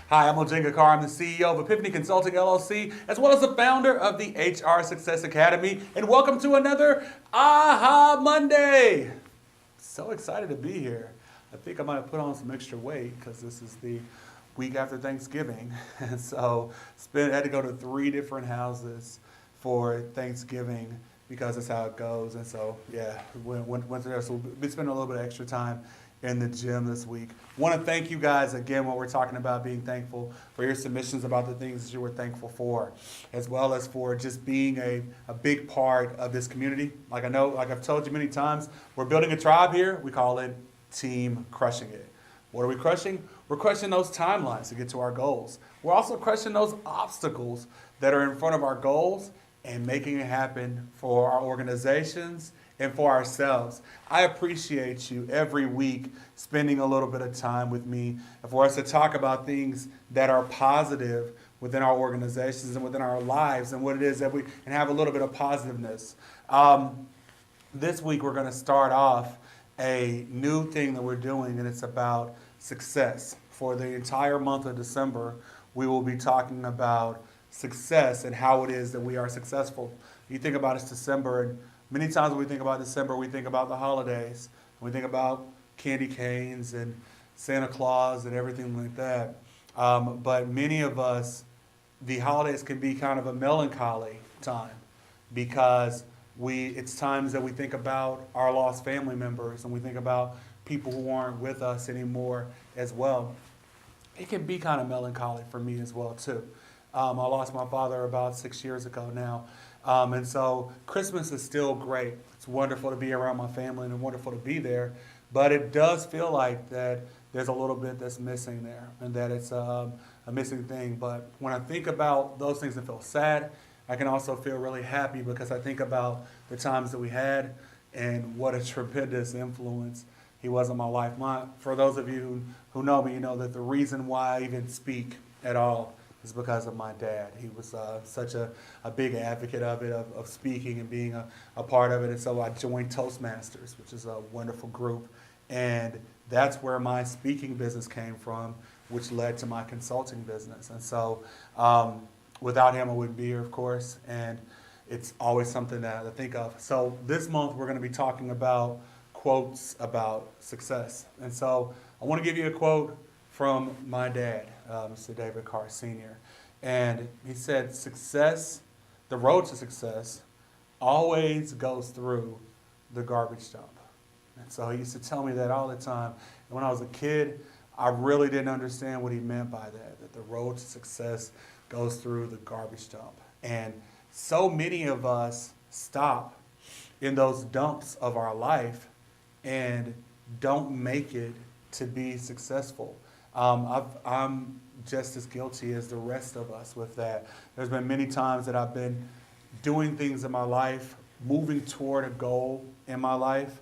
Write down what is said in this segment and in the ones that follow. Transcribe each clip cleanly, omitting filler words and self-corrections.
Hi, I'm Oginga Carr. I'm the CEO of Epiphany Consulting LLC, as well as the founder of the HR Success Academy. And welcome to another Aha Monday. So excited to be here. I think I might have put on some extra weight because this is the week after Thanksgiving. And so had to go to 3 different houses for Thanksgiving because that's how it goes. And so, yeah, went there. So we'll be spending a little bit of extra time in the gym this week. Want to thank you guys again when we're talking about being thankful for your submissions about the things that you were thankful for, as well as for just being a big part of this community. Like I've told you many times, we're building a tribe here. We call it Team Crushing It. What are we crushing? We're crushing those timelines to get to our goals. We're also crushing those obstacles that are in front of our goals and making it happen for our organizations and for ourselves. I appreciate you every week spending a little bit of time with me and for us to talk about things that are positive within our organizations and within our lives and what it is that we can have a little bit of positiveness. This week we're going to start off a new thing that we're doing, and it's about success. For the entire month of December, we will be talking about success and how it is that we are successful. You think about it's December, and many times when we think about December, we think about the holidays. We think about candy canes and Santa Claus and everything like that. But many of us, the holidays can be kind of a melancholy time because it's times that we think about our lost family members and we think about people who aren't with us anymore as well. It can be kind of melancholy for me as well too. I lost my father about 6 years ago now. And so Christmas is still great. It's wonderful to be around my family and wonderful to be there. But it does feel like that there's a little bit that's missing there and that it's a missing thing. But when I think about those things that feel sad, I can also feel really happy because I think about the times that we had and what a tremendous influence he was in my life. For those of you who know me, you know that the reason why I even speak at all is because of my dad. He was such a big advocate of it, of speaking and being a part of it. And so I joined Toastmasters, which is a wonderful group. And that's where my speaking business came from, which led to my consulting business. And so without him, I wouldn't be here, of course. And it's always something that I think of. So this month, we're going to be talking about quotes about success. And so I want to give you a quote from my dad, Mr. David Carr Sr. And he said, the road to success always goes through the garbage dump. And so he used to tell me that all the time. And when I was a kid, I really didn't understand what he meant by that the road to success goes through the garbage dump. And so many of us stop in those dumps of our life and don't make it to be successful. I'm just as guilty as the rest of us with that. There's been many times that I've been doing things in my life, moving toward a goal in my life,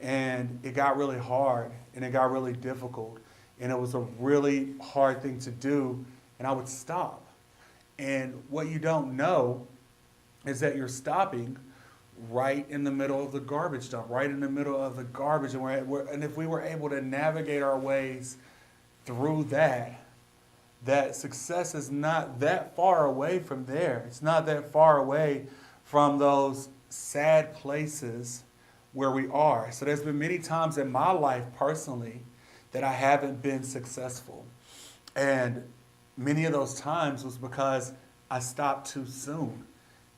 and it got really hard and it got really difficult. And it was a really hard thing to do, and I would stop. And what you don't know is that you're stopping right in the middle of the garbage dump, right in the middle of the garbage. And if we were able to navigate our ways through that success is not that far away from there. It's not that far away from those sad places where we are. So there's been many times in my life personally that I haven't been successful. And many of those times was because I stopped too soon.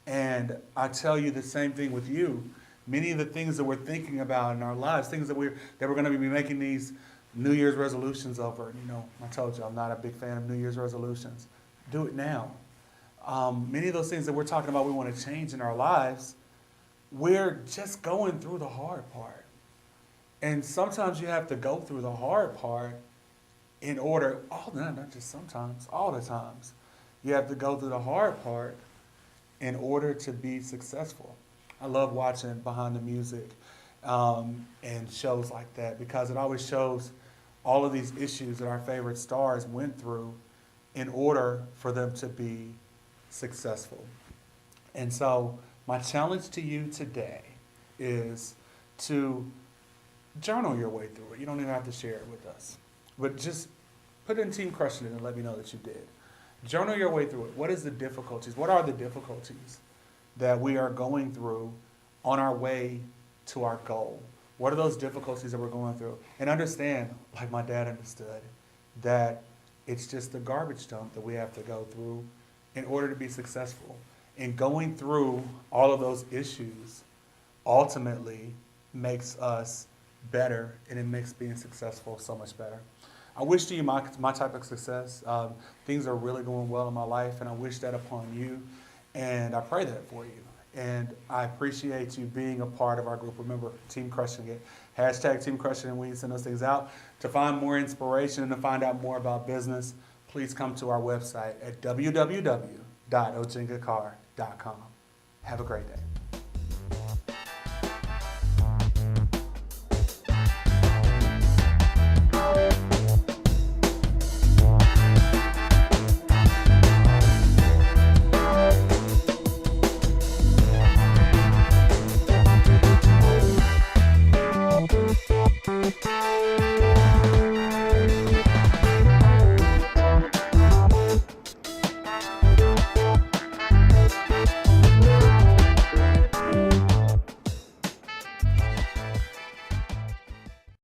And I tell you the same thing with you. Many of the things that we're thinking about in our lives, things that we're going to be making these New Year's resolutions over. You know, I told you I'm not a big fan of New Year's resolutions. Do it now. Many of those things that we're talking about we want to change in our lives, we're just going through the hard part. And sometimes you have to go through the hard part in order, not just sometimes, all the times. You have to go through the hard part in order to be successful. I love watching Behind the Music and shows like that because it always shows all of these issues that our favorite stars went through in order for them to be successful. And so my challenge to you today is to journal your way through it. You don't even have to share it with us. But just Put in Team Crushing It and let me know that you did. Journal your way through it. What is the difficulties? What are the difficulties that we are going through on our way to our goal? What are those difficulties that we're going through? And understand, like my dad understood, that it's just the garbage dump that we have to go through in order to be successful. And going through all of those issues ultimately makes us better, and it makes being successful so much better. I wish you my type of success. Things are really going well in my life, and I wish that upon you, and I pray that for you. And I appreciate you being a part of our group. Remember, Team Crushing It. Hashtag Team Crushing It when you send those things out. To find more inspiration and to find out more about business, please come to our website at www.ogingacar.com. Have a great day.